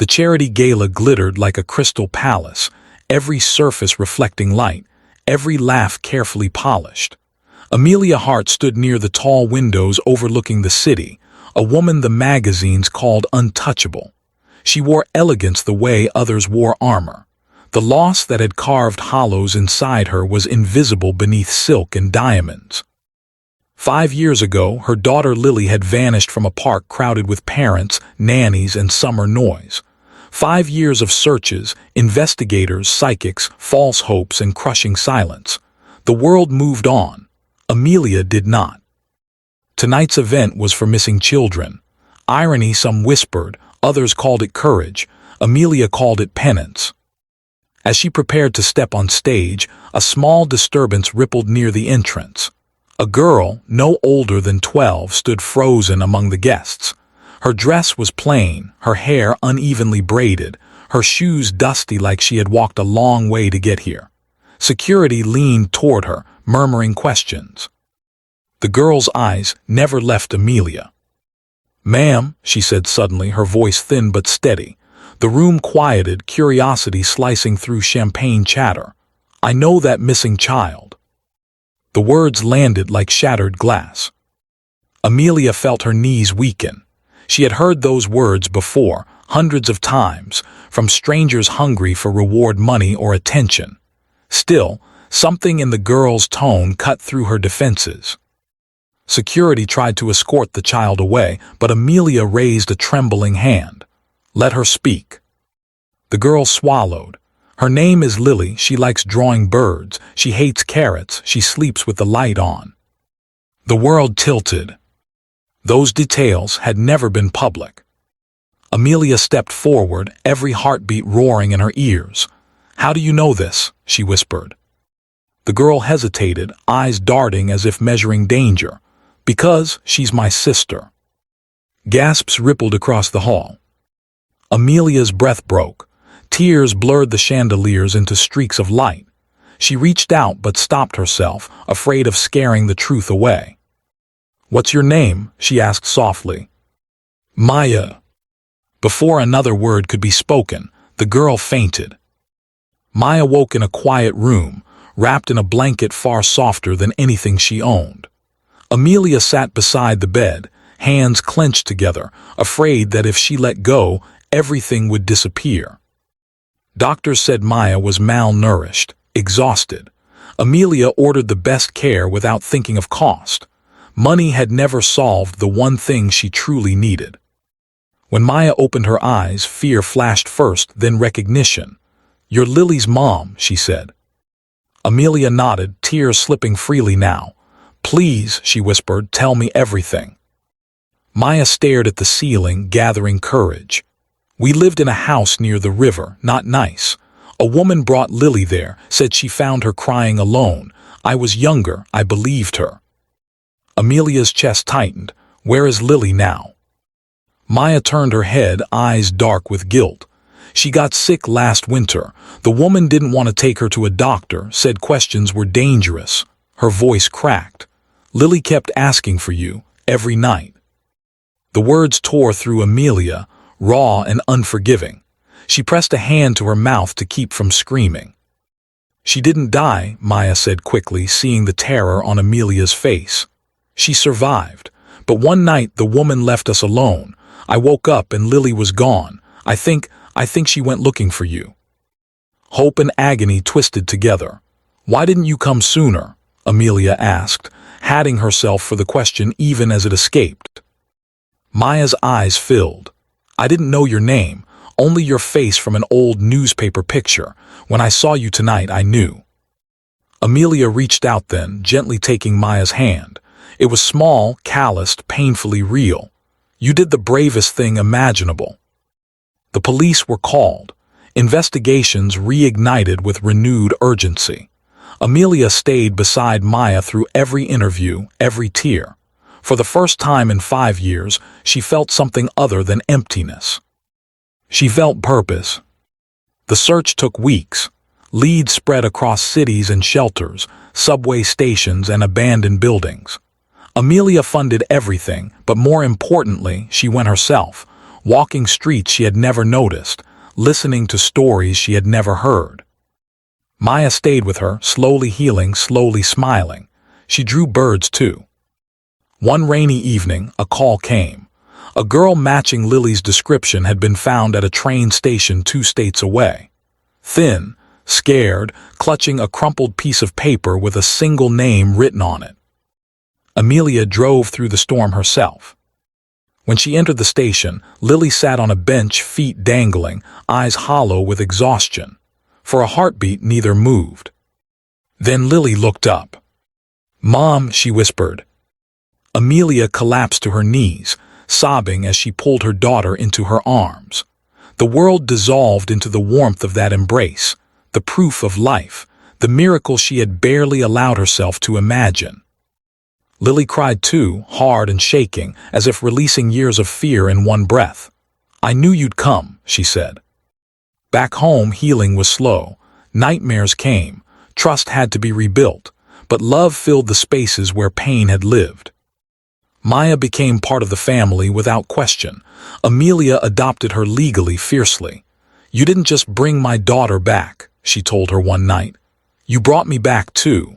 The charity gala glittered like a crystal palace, every surface reflecting light, every laugh carefully polished. Amelia Hart stood near the tall windows overlooking the city, a woman the magazines called untouchable. She wore elegance the way others wore armor. The loss that had carved hollows inside her was invisible beneath silk and diamonds. 5 years ago, her daughter Lily had vanished from a park crowded with parents, nannies, and summer noise. 5 years of searches, investigators, psychics, false hopes, and crushing silence. The world moved on. Amelia did not. Tonight's event was for missing children. Irony, some whispered, others called it courage. Amelia called it penance. As she prepared to step on stage, a small disturbance rippled near the entrance. A girl, no older than 12, stood frozen among the guests. Her dress was plain, her hair unevenly braided, her shoes dusty like she had walked a long way to get here. Security leaned toward her, murmuring questions. The girl's eyes never left Amelia. "Ma'am," she said suddenly, her voice thin but steady. The room quieted, curiosity slicing through champagne chatter. "I know that missing child." The words landed like shattered glass. Amelia felt her knees weaken. She had heard those words before, hundreds of times, from strangers hungry for reward money or attention. Still, something in the girl's tone cut through her defenses. Security tried to escort the child away, but Amelia raised a trembling hand. "Let her speak." The girl swallowed. "Her name is Lily. She likes drawing birds. She hates carrots. She sleeps with the light on." The world tilted. Those details had never been public. Amelia stepped forward, every heartbeat roaring in her ears. "How do you know this?" she whispered. The girl hesitated, eyes darting as if measuring danger. "Because she's my sister." Gasps rippled across the hall. Amelia's breath broke. Tears blurred the chandeliers into streaks of light. She reached out but stopped herself, afraid of scaring the truth away. "What's your name?" she asked softly. "Maya." Before another word could be spoken, the girl fainted. Maya woke in a quiet room, wrapped in a blanket far softer than anything she owned. Amelia sat beside the bed, hands clenched together, afraid that if she let go, everything would disappear. Doctors said Maya was malnourished, exhausted. Amelia ordered the best care without thinking of cost. Money had never solved the one thing she truly needed. When Maya opened her eyes, fear flashed first, then recognition. "You're Lily's mom," she said. Amelia nodded, tears slipping freely now. "Please," she whispered, "tell me everything." Maya stared at the ceiling, gathering courage. "We lived in a house near the river, not nice. A woman brought Lily there, said she found her crying alone. I was younger, I believed her." Amelia's chest tightened. "Where is Lily now?" Maya turned her head, eyes dark with guilt. "She got sick last winter. The woman didn't want to take her to a doctor, said questions were dangerous." Her voice cracked. "Lily kept asking for you, every night." The words tore through Amelia, raw and unforgiving. She pressed a hand to her mouth to keep from screaming. "She didn't die," Maya said quickly, seeing the terror on Amelia's face. "She survived. But one night the woman left us alone. I woke up and Lily was gone. I think she went looking for you." Hope and agony twisted together. "Why didn't you come sooner?" Amelia asked, hatting herself for the question even as it escaped. Maya's eyes filled. "I didn't know your name, only your face from an old newspaper picture. When I saw you tonight, I knew." Amelia reached out then, gently taking Maya's hand. It was small, calloused, painfully real. "You did the bravest thing imaginable." The police were called. Investigations reignited with renewed urgency. Amelia stayed beside Maya through every interview, every tear. For the first time in 5 years, she felt something other than emptiness. She felt purpose. The search took weeks. Leads spread across cities and shelters, subway stations and abandoned buildings. Amelia funded everything, but more importantly, she went herself. walking streets she had never noticed, listening to stories she had never heard. Maya stayed with her, slowly healing, slowly smiling. She drew birds too. One rainy evening, a call came. A girl matching Lily's description had been found at a train station 2 states away. Thin, scared, clutching a crumpled piece of paper with a single name written on it. Amelia drove through the storm herself. When she entered the station, Lily sat on a bench, feet dangling, eyes hollow with exhaustion. For a heartbeat, neither moved. Then Lily looked up. "Mom," she whispered. Amelia collapsed to her knees, sobbing as she pulled her daughter into her arms. The world dissolved into the warmth of that embrace, the proof of life, the miracle she had barely allowed herself to imagine. Lily cried too, hard and shaking, as if releasing years of fear in one breath. "I knew you'd come," she said. Back home, healing was slow. Nightmares came. Trust had to be rebuilt. But love filled the spaces where pain had lived. Maya became part of the family without question. Amelia adopted her legally, fiercely. "You didn't just bring my daughter back," she told her one night. "You brought me back too."